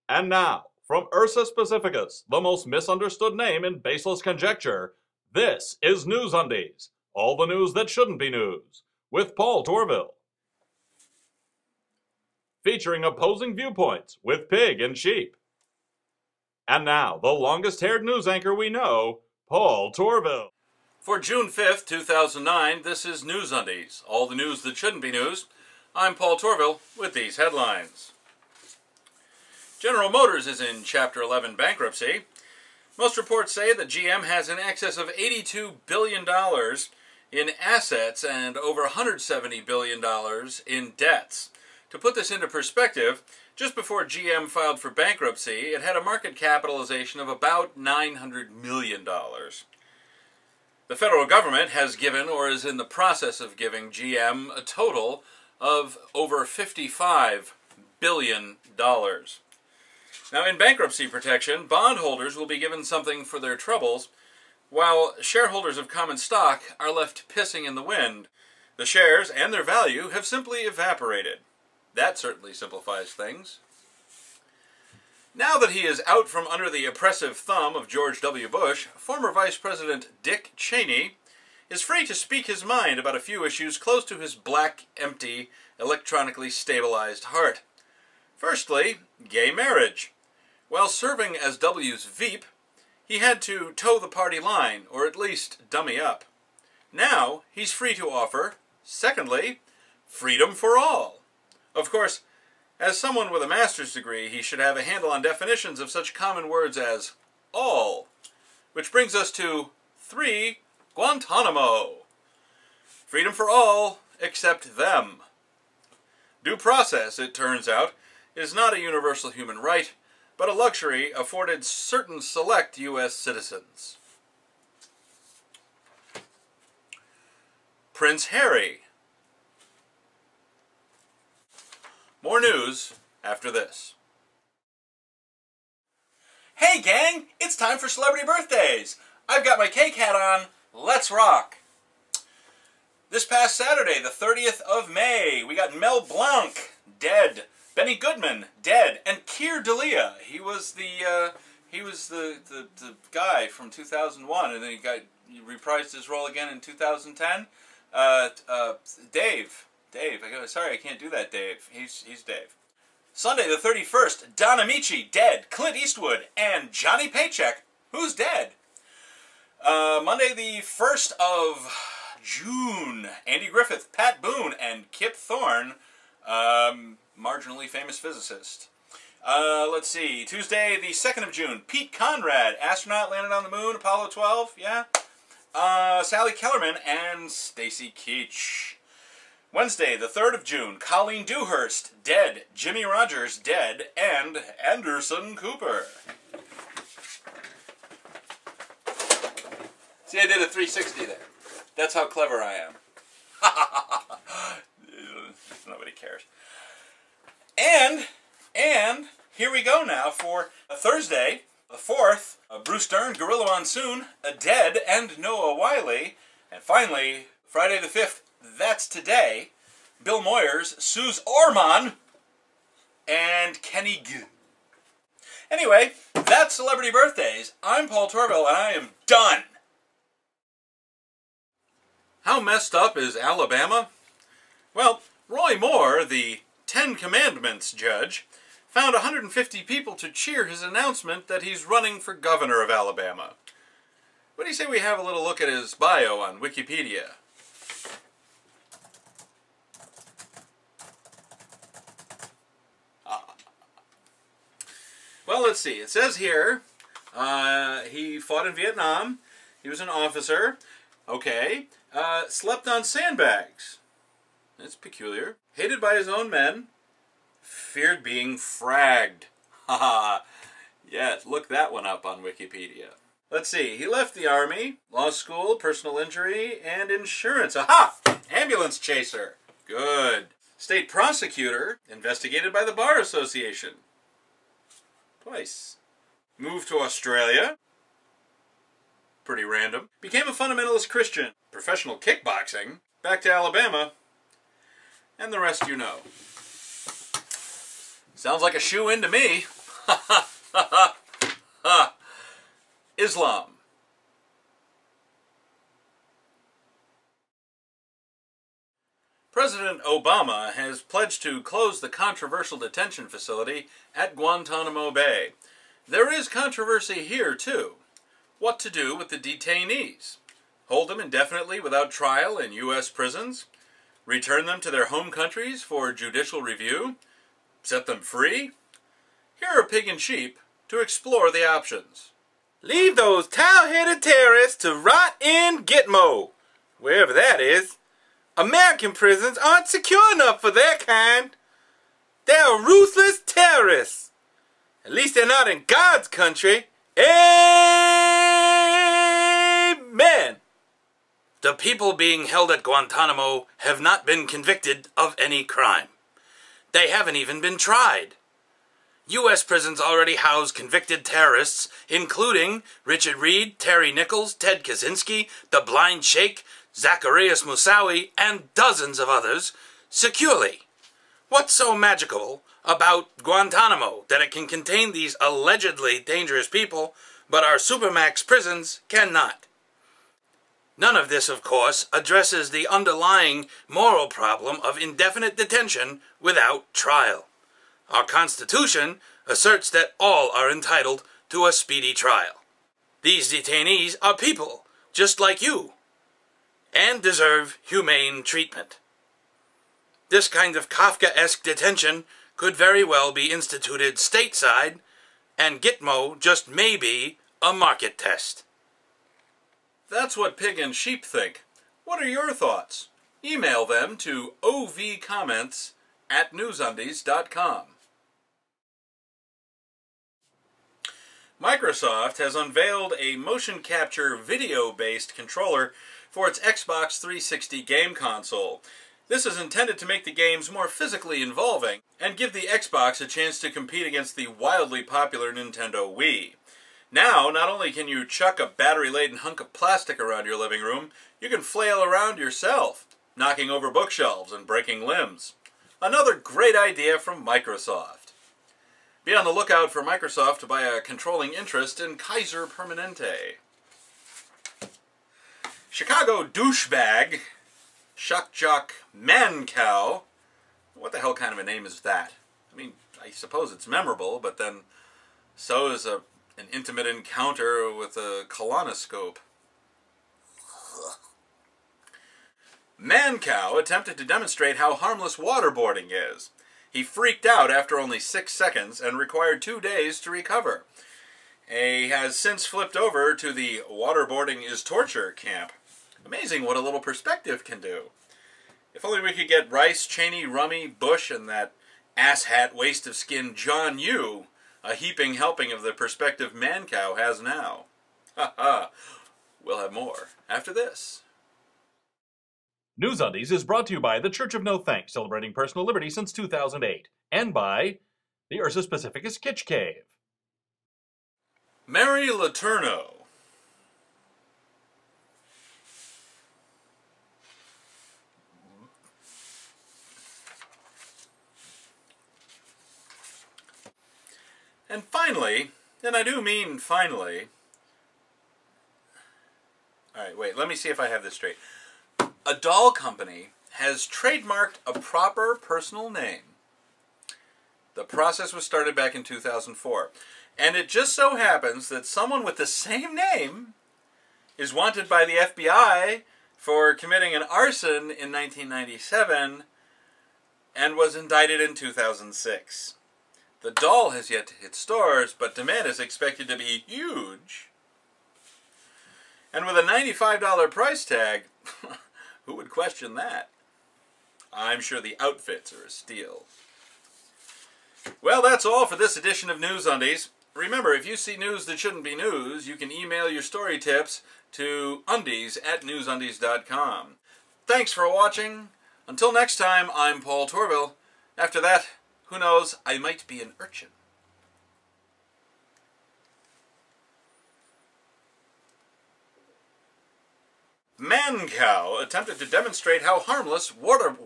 And now, from Ursus Pacificus, the most misunderstood name in baseless conjecture, this is NewsUndies, all the news that shouldn't be news, with Paul Torville. Featuring opposing viewpoints with Pig and Sheep. And now, the longest-haired news anchor we know, Paul Torville. For June 5th, 2009, this is NewsUndies, all the news that shouldn't be news. I'm Paul Torville with these headlines. General Motors is in Chapter 11 bankruptcy. Most reports say that GM has in excess of $82 billion in assets and over $170 billion in debts. To put this into perspective, just before GM filed for bankruptcy, it had a market capitalization of about $900 million. The federal government has given, or is in the process of giving, GM a total of over $55 billion. Now, in bankruptcy protection, bondholders will be given something for their troubles, while shareholders of common stock are left pissing in the wind. The shares and their value have simply evaporated. That certainly simplifies things. Now that he is out from under the oppressive thumb of George W. Bush, former Vice President Dick Cheney is free to speak his mind about a few issues close to his black, empty, electronically stabilized heart. Firstly, gay marriage. While serving as W's Veep, he had to toe the party line, or at least dummy up. Now, he's free to offer, secondly, freedom for all. Of course, as someone with a master's degree, he should have a handle on definitions of such common words as all. Which brings us to 3, Guantanamo. Freedom for all, except them. Due process, it turns out, is not a universal human right, but a luxury afforded certain select U.S. citizens. Prince Harry. More news after this. Hey gang, it's time for celebrity birthdays. I've got my cake hat on. Let's rock. This past Saturday, the 30th of May, we got Mel Blanc, dead. Benny Goodman, dead, and Keir Dalia. He was the guy from 2001, and then he reprised his role again in 2010. Dave. Sorry, I can't do that, Dave. He's Dave. Sunday the 31st, Don Amici, dead. Clint Eastwood, and Johnny Paycheck, who's dead. Monday the 1st of June, Andy Griffith, Pat Boone, and Kip Thorne, marginally famous physicist. Let's see, Tuesday the 2nd of June, Pete Conrad, astronaut, landed on the moon, Apollo 12, yeah. Sally Kellerman, and Stacy Keach. Wednesday the 3rd of June, Colleen Dewhurst, dead. Jimmy Rogers, dead. And Anderson Cooper. See, I did a 360 there. That's how clever I am. Nobody cares. And here we go now for Thursday, the 4th, Bruce Dern, Gorilla Monsoon, dead, and Noah Wiley. And finally, Friday the 5th, that's today, Bill Moyers, Suze Orman, and Kenny G. Anyway, that's Celebrity Birthdays. I'm Paul Torville, and I am done. How messed up is Alabama? Well, Roy Moore, the Ten Commandments judge, found 150 people to cheer his announcement that he's running for governor of Alabama. What do you say we have a little look at his bio on Wikipedia? Well, let's see. It says here, he fought in Vietnam, he was an officer, okay, slept on sandbags. That's peculiar. Hated by his own men, feared being fragged. Haha. Yes, look that one up on Wikipedia. Let's see. He left the Army, law school, personal injury, and insurance. Aha! Ambulance chaser. Good. State prosecutor, investigated by the Bar Association. Twice. Moved to Australia. Pretty random. Became a fundamentalist Christian. Professional kickboxing. Back to Alabama. And the rest you know. Sounds like a shoe-in to me. Islam. President Obama has pledged to close the controversial detention facility at Guantanamo Bay. There is controversy here, too. What to do with the detainees? Hold them indefinitely without trial in U.S. prisons? Return them to their home countries for judicial review? Set them free? Here are Pig and Sheep to explore the options. Leave those towel-headed terrorists to rot in Gitmo, wherever that is. American prisons aren't secure enough for their kind. They're ruthless terrorists. At least they're not in God's country. Amen. The people being held at Guantanamo have not been convicted of any crime. They haven't even been tried. U.S. prisons already house convicted terrorists, including Richard Reed, Terry Nichols, Ted Kaczynski, the Blind Sheikh, Zacarias Moussaoui, and dozens of others, securely. What's so magical about Guantanamo that it can contain these allegedly dangerous people, but our supermax prisons cannot? None of this, of course, addresses the underlying moral problem of indefinite detention without trial. Our Constitution asserts that all are entitled to a speedy trial. These detainees are people, just like you, and deserve humane treatment. This kind of Kafkaesque detention could very well be instituted stateside, and Gitmo just may be a market test. That's what Pig and Sheep think. What are your thoughts? Email them to ovcomments@newsundies.com. Microsoft has unveiled a motion capture video-based controller for its Xbox 360 game console. This is intended to make the games more physically involving and give the Xbox a chance to compete against the wildly popular Nintendo Wii. Now, not only can you chuck a battery-laden hunk of plastic around your living room, you can flail around yourself, knocking over bookshelves and breaking limbs. Another great idea from Microsoft. Be on the lookout for Microsoft to buy a controlling interest in Kaiser Permanente. Chicago douchebag, Shuck Jock Mancow. What the hell kind of a name is that? I mean, I suppose it's memorable, but then so is an intimate encounter with a colonoscope. Mancow attempted to demonstrate how harmless waterboarding is. He freaked out after only 6 seconds and required 2 days to recover. He has since flipped over to the waterboarding is torture camp. Amazing what a little perspective can do. If only we could get Rice, Cheney, Rummy, Bush, and that asshat waste of skin John Yoo a heaping helping of the perspective Mancow has now. Ha ha. We'll have more after this. NewsUndies is brought to you by the Church of No Thanks, celebrating personal liberty since 2008, and by the Ursus Pacificus Kitsch Cave. Mary Letourneau. And finally, and I do mean finally, alright, wait, let me see if I have this straight. A doll company has trademarked a proper personal name. The process was started back in 2004. And it just so happens that someone with the same name is wanted by the FBI for committing an arson in 1997 and was indicted in 2006. The doll has yet to hit stores, but demand is expected to be huge. And with a $95 price tag, who would question that? I'm sure the outfits are a steal. Well, that's all for this edition of NewsUndies. Remember, if you see news that shouldn't be news, you can email your story tips to undies@newsundies.com. Thanks for watching. Until next time, I'm Paul Torville. After that, who knows, I might be an urchin. Mancow attempted to demonstrate how harmless water